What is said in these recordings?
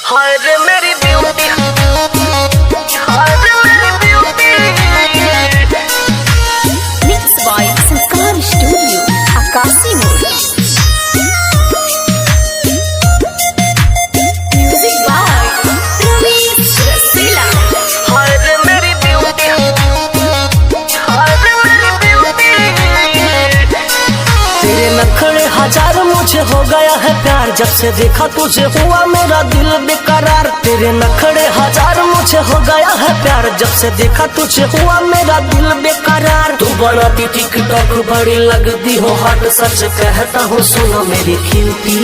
हाय रे मेरी beauty, hi रे मेरी beauty. Mix by Sanskar studio आकाशी मोड। Music by Ravish Rasila. Hi रे मेरी ब्यूटी, हाय रे मेरी ब्यूटी। तेरे नखरे हजार मुझे हो गया है प्यार, जब से देखा तुझे हुआ मेरा दिल बेकरार। तेरे नखरे हजार मुझे हो गया है प्यार, जब से देखा तुझे हुआ मेरा दिल बेकरार। तू बनाती टिकटॉक बड़ी लगती हो हट, सच कहता हूँ सुनो मेरी क्यूटी।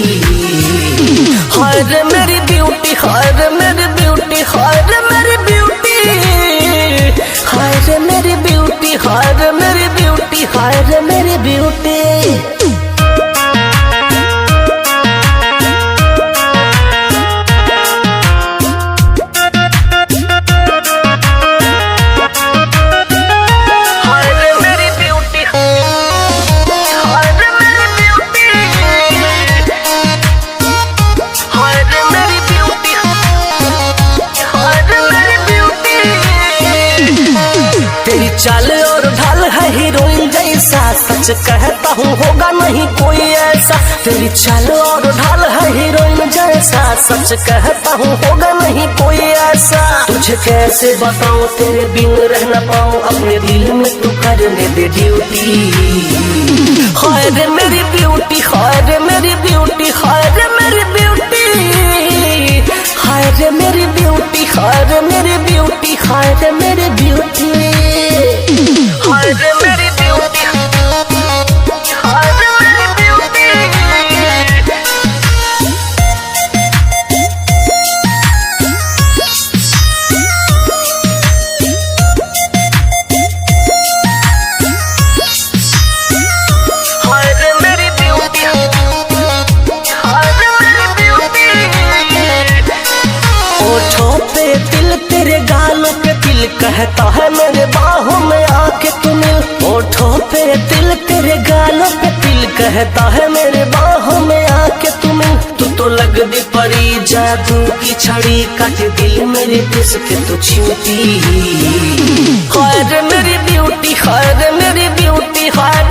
हाय रे मेरी ब्यूटी, हाय रे मेरी ब्यूटी, हाय रे मेरी ब्यूटी। हाय रे मेरी ब्यूटी, हाय रे मेरी ब्यूटी, हाय रे मेरी ब्यूटी। तेरी चाल और ढाल है हीरोइन जैसा, सच कहता हूँ होगा नहीं कोई ऐसा। तेरी चाल और ढाल है हीरोइन जैसा, सच कहता हूँ होगा नहीं कोई ऐसा। तुझे कैसे बताऊँ तेरे बिन रह न पाऊँ, अपने दिल में तू करने दे ड्यूटी। हाय रे मेरी ब्यूटी, हाय रे मेरी ब्यूटी, हाय रे मेरी ब्यूटी। हाय रे मेरी ब्यूटी, हाय रे मेरी ब्यूटी, हाय रे मेरी ब्यूटी। हाय रे मेरी ब्यूटी, हाय रे मेरी ब्यूटी। हाय रे मेरी ब्यूटी, हाय रे मेरी ब्यूटी। ओठों पे तिल तेरे गालों पे तिल, कहता है मेरे बाहों में आके तू मिल। ओठों पे तिल तेरे गालों पे तिल, कहता है मेरे बाहों में आके तू मिल। तू तो लग दी परी जादू की छड़ी, काट दिल मेरे पिस के तू छूटी। हाय रे मेरी ब्यूटी, हाय रे मेरी ब्यूटी, हाय